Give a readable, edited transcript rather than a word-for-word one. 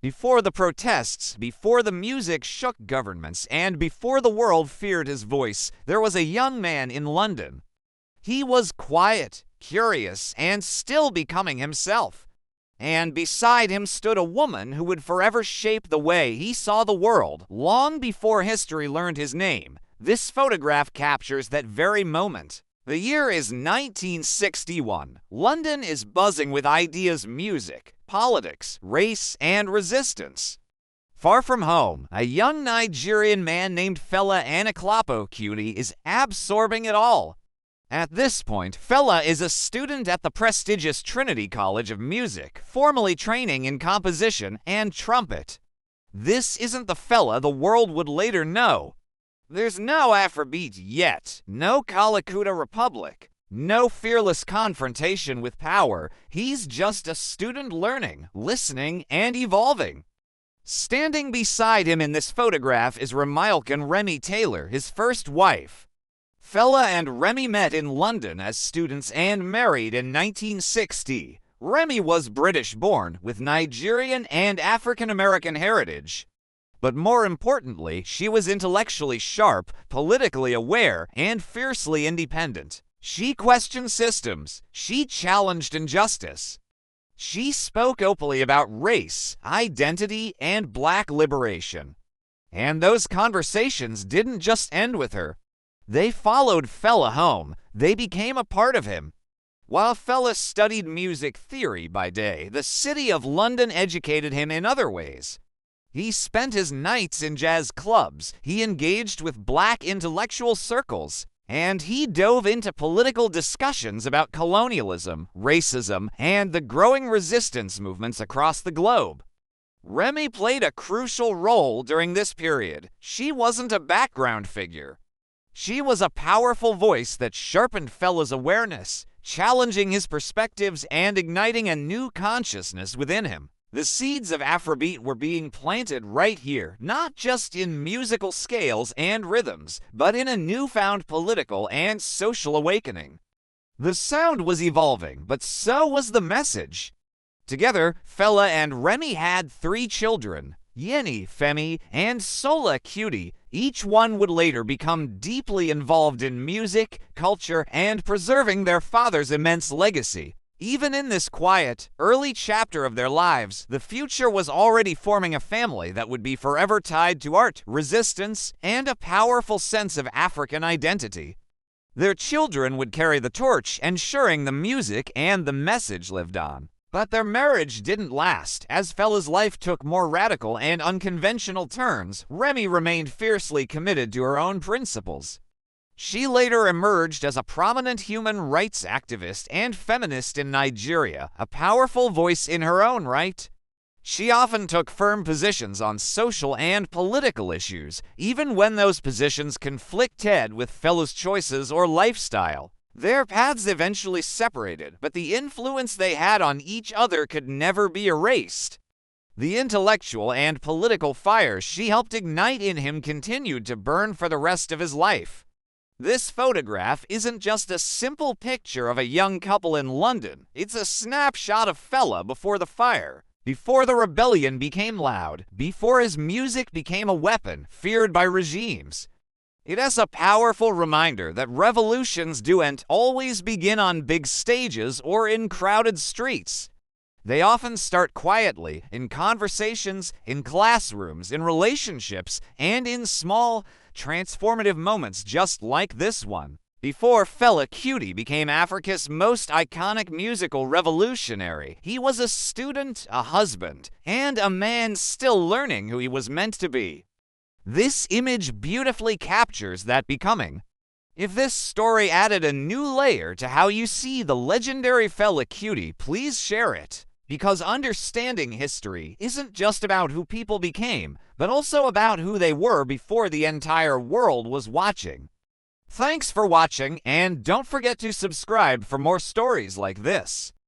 Before the protests, before the music shook governments, and before the world feared his voice, there was a young man in London. He was quiet, curious, and still becoming himself. And beside him stood a woman who would forever shape the way he saw the world, long before history learned his name. This photograph captures that very moment. The year is 1961. London is buzzing with ideas, music, politics, race, and resistance. Far from home, a young Nigerian man named Fela Aníkúlápó Kuti is absorbing it all. At this point, Fela is a student at the prestigious Trinity College of Music, formally training in composition and trumpet. This isn't the Fela the world would later know. There's no Afrobeat yet, no Calcutta Republic, no fearless confrontation with power. He's just a student learning, listening, and evolving. Standing beside him in this photograph is Remi Taylor, his first wife. Fela and Remi met in London as students and married in 1960. Remi was British-born, with Nigerian and African-American heritage. But more importantly, she was intellectually sharp, politically aware, and fiercely independent. She questioned systems. She challenged injustice. She spoke openly about race, identity, and black liberation. And those conversations didn't just end with her. They followed Fela home. They became a part of him. While Fela studied music theory by day, the City of London educated him in other ways. He spent his nights in jazz clubs, he engaged with black intellectual circles, and he dove into political discussions about colonialism, racism, and the growing resistance movements across the globe. Remi played a crucial role during this period. She wasn't a background figure. She was a powerful voice that sharpened Fela's awareness, challenging his perspectives and igniting a new consciousness within him. The seeds of Afrobeat were being planted right here, not just in musical scales and rhythms, but in a newfound political and social awakening. The sound was evolving, but so was the message. Together, Fela and Remi had 3 children, Yeni, Femi, and Sola Kuti. Each one would later become deeply involved in music, culture, and preserving their father's immense legacy. Even in this quiet, early chapter of their lives, the future was already forming a family that would be forever tied to art, resistance, and a powerful sense of African identity. Their children would carry the torch, ensuring the music and the message lived on. But their marriage didn't last. As Fela's life took more radical and unconventional turns, Remi remained fiercely committed to her own principles. She later emerged as a prominent human rights activist and feminist in Nigeria, a powerful voice in her own right. She often took firm positions on social and political issues, even when those positions conflicted with Fela's choices or lifestyle. Their paths eventually separated, but the influence they had on each other could never be erased. The intellectual and political fires she helped ignite in him continued to burn for the rest of his life. This photograph isn't just a simple picture of a young couple in London. It's a snapshot of Fela before the fire, before the rebellion became loud, before his music became a weapon feared by regimes. It is a powerful reminder that revolutions don't always begin on big stages or in crowded streets. They often start quietly, in conversations, in classrooms, in relationships, and in small, transformative moments just like this one. Before Fela Kuti became Africa's most iconic musical revolutionary, he was a student, a husband, and a man still learning who he was meant to be. This image beautifully captures that becoming. If this story added a new layer to how you see the legendary Fela Kuti, please share it. Because understanding history isn't just about who people became, but also about who they were before the entire world was watching. Thanks for watching, and don't forget to subscribe for more stories like this.